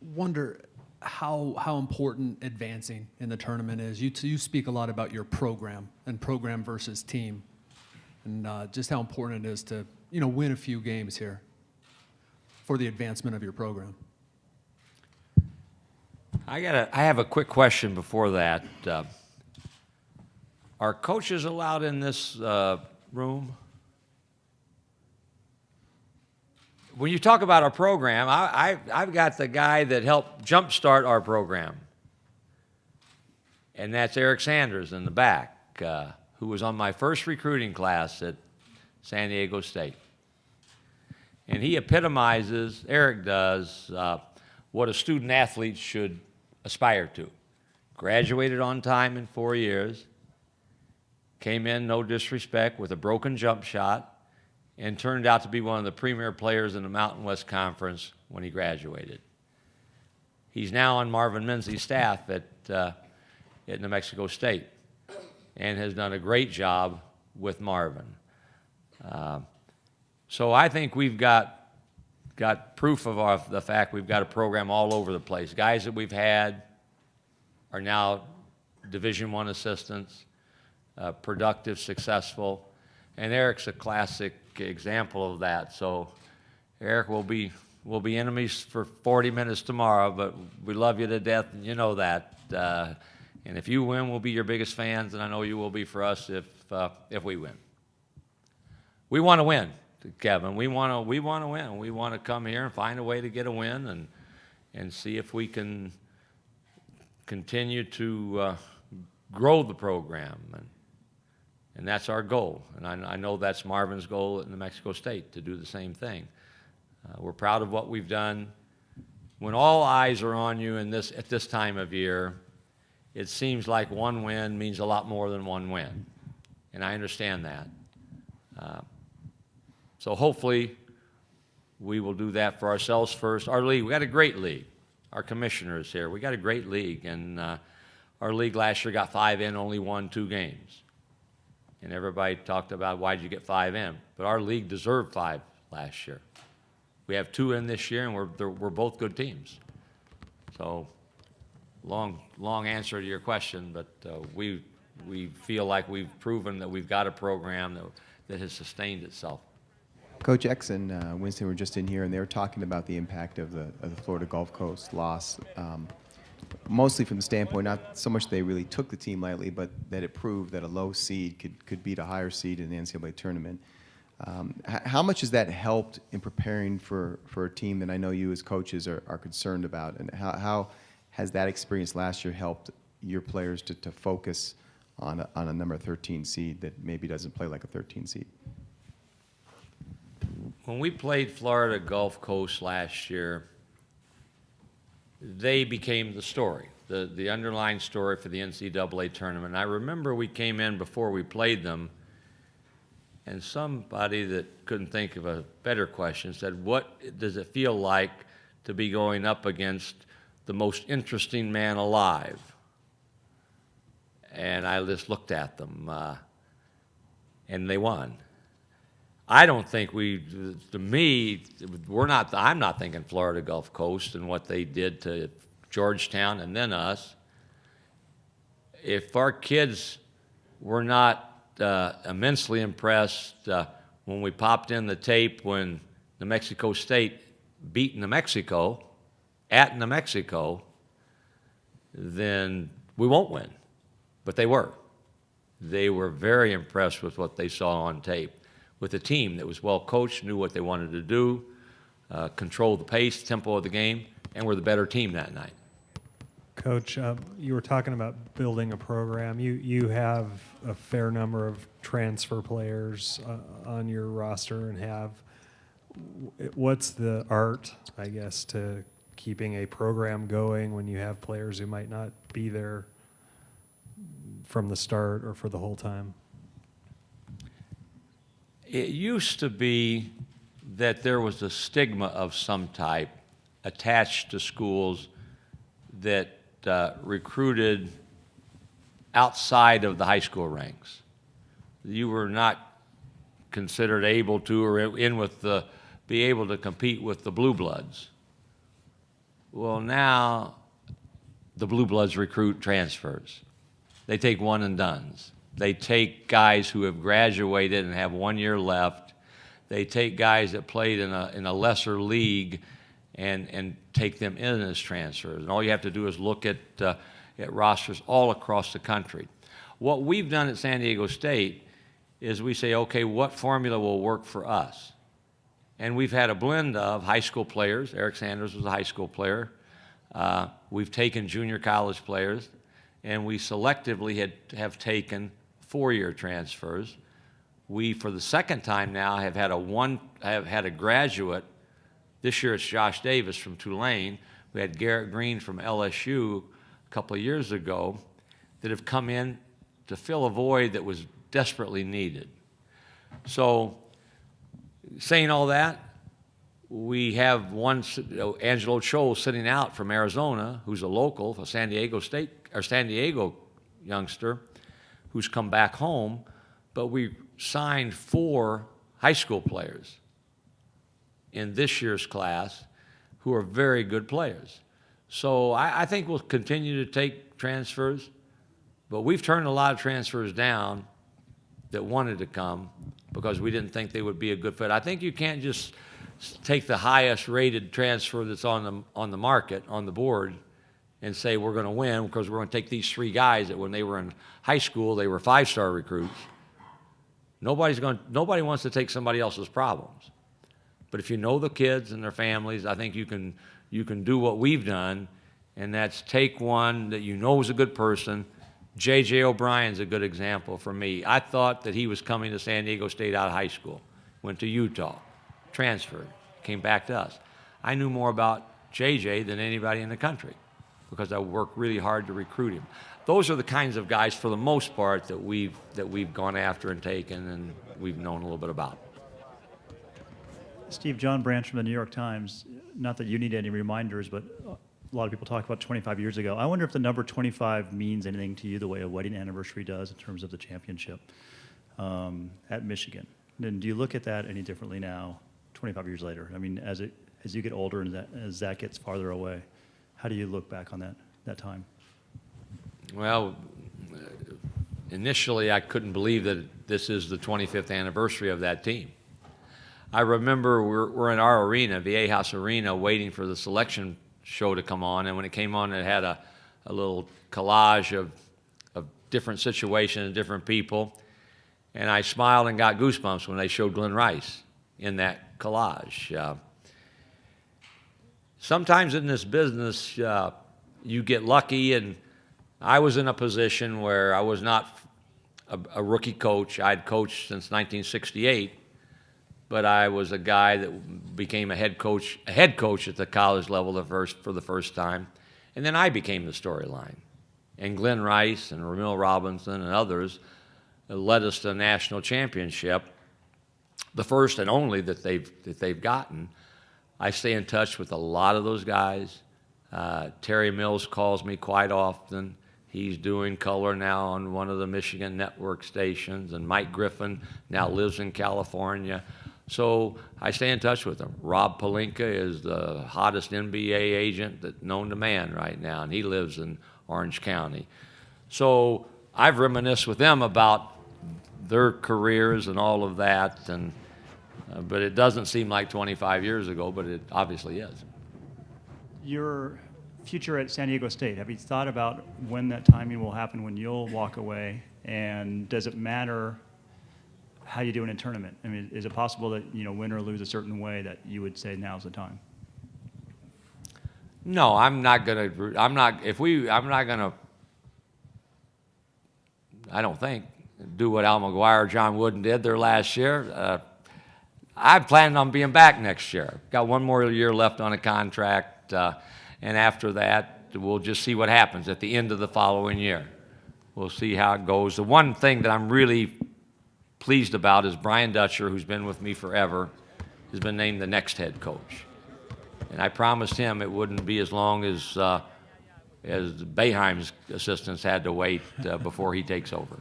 wonder how important advancing in the tournament is. You speak a lot about your program and program versus team, and just how important it is to win a few games here for the advancement of your program. I have a quick question before that. Are coaches allowed in this room? When you talk about our program, I've got the guy that helped jumpstart our program, and that's Eric Sanders in the back, who was on my first recruiting class at San Diego State. And he epitomizes, Eric does, what a student athlete should aspire to. Graduated on time in 4 years, came in, no disrespect, with a broken jump shot, and turned out to be one of the premier players in the Mountain West Conference when he graduated. He's now on Marvin Menzies' staff at New Mexico State and has done a great job with Marvin. So I think we've got proof of the fact we've got a program all over the place. Guys that we've had are now Division I assistants, productive, successful, and Eric's a classic example of that. So Eric, we'll be enemies for 40 minutes tomorrow, but we love you to death, and you know that. And if you win, we'll be your biggest fans, and I know you will be for us if we win. We want to win, Kevin. We want to win. We want to come here and find a way to get a win and see if we can continue to grow the program. And that's our goal. And I know that's Marvin's goal at New Mexico State, to do the same thing. We're proud of what we've done. When all eyes are on you at this time of year, it seems like one win means a lot more than one win. And I understand that. So hopefully we will do that for ourselves first. Our league, we got a great league. Our commissioner is here. We got a great league. And our league last year got 5 in, only won 2 games. And everybody talked about, why did you get 5 in? But our league deserved 5 last year. We have 2 in this year, and we're both good teams. So long answer to your question, but we feel like we've proven that we've got a program that has sustained itself. Coach X and Winston were just in here, and they were talking about the impact of the Florida Gulf Coast loss. Mostly from the standpoint, not so much they really took the team lightly, but that it proved that a low seed could beat a higher seed in the NCAA tournament. How much has that helped in preparing for a team that I know you as coaches are concerned about? And how has that experience last year helped your players to focus on a number 13 seed that maybe doesn't play like a 13 seed? When we played Florida Gulf Coast last year, they became the story, the underlying story for the NCAA tournament. I remember we came in before we played them, and somebody that couldn't think of a better question said, what does it feel like to be going up against the most interesting man alive? And I just looked at them, and they won. I don't think I'm not thinking Florida Gulf Coast and what they did to Georgetown and then us. If our kids were not immensely impressed when we popped in the tape when New Mexico State beat New Mexico at New Mexico, then we won't win. But they were. They were very impressed with what they saw on tape, with a team that was well coached, knew what they wanted to do, controlled the pace, tempo of the game, and were the better team that night. Coach, you were talking about building a program. You have a fair number of transfer players on your roster and what's the art, I guess, to keeping a program going when you have players who might not be there from the start or for the whole time? It used to be that there was a stigma of some type attached to schools that recruited outside of the high school ranks. You were not considered able to or be able to compete with the blue bloods. Well, now the Blue Bloods recruit transfers. They take one and dones. They take guys who have graduated and have 1 year left. They take guys that played in a lesser league and take them in as transfers. And all you have to do is look at rosters all across the country. What we've done at San Diego State is we say, okay, what formula will work for us? And we've had a blend of high school players. Eric Sanders was a high school player. We've taken junior college players, and we selectively have taken 4-year transfers. We, for the second time now, have had a graduate. This year it's Josh Davis from Tulane. We had Garrett Green from LSU a couple of years ago that have come in to fill a void that was desperately needed. So, saying all that, we have one, Angelo Cho, sitting out from Arizona, who's a local, a San Diego State or San Diego youngster, who's come back home. But we signed 4 high school players in this year's class who are very good players. So I think we'll continue to take transfers, but we've turned a lot of transfers down that wanted to come because we didn't think they would be a good fit. I think you can't just take the highest rated transfer that's on the market, on the board, and say we're going to win because we're going to take these 3 guys that when they were in high school, they were 5-star recruits. Nobody wants to take somebody else's problems. But if you know the kids and their families, I think you can do what we've done, and that's take one that you know is a good person. J.J. O'Brien's a good example for me. I thought that he was coming to San Diego State out of high school, went to Utah, transferred, came back to us. I knew more about J.J. than anybody in the country because I worked really hard to recruit him. Those are the kinds of guys, for the most part, that we've gone after and taken and we've known a little bit about. Steve, John Branch from the New York Times, not that you need any reminders, but a lot of people talk about 25 years ago. I wonder if the number 25 means anything to you the way a wedding anniversary does in terms of the championship at Michigan. And do you look at that any differently now, 25 years later? I mean, as you get older and as that gets farther away, how do you look back on that time? Well, initially I couldn't believe that this is the 25th anniversary of that team. I remember we're in our arena, VA House Arena, waiting for the selection show to come on, and when it came on, it had a little collage of different situations and different people, and I smiled and got goosebumps when they showed Glenn Rice in that collage. Sometimes in this business, you get lucky, and I was in a position where I was not a rookie coach. I'd coached since 1968. But I was a guy that became a head coach at the college level for the first time. And then I became the storyline. And Glenn Rice and Ramil Robinson and others led us to a national championship, the first and only that they've gotten. I stay in touch with a lot of those guys. Terry Mills calls me quite often. He's doing color now on one of the Michigan network stations. And Mike Griffin now lives in California. So I stay in touch with him. Rob Pelinka is the hottest NBA agent that's known to man right now, and he lives in Orange County. So I've reminisced with them about their careers and all of that, and but it doesn't seem like 25 years ago, but it obviously is. Your future at San Diego State, have you thought about when that timing will happen, when you'll walk away, and does it matter how you do in a tournament? I mean, is it possible that, win or lose a certain way that you would say now's the time? No, I'm not gonna. I don't think do what Al McGuire or John Wooden did their last year. I plan on being back next year. Got one more year left on a contract, and after that, we'll just see what happens at the end of the following year. We'll see how it goes. The one thing that I'm really pleased about is Brian Dutcher, who's been with me forever, has been named the next head coach. And I promised him it wouldn't be as long as Boeheim's assistants had to wait before he takes over.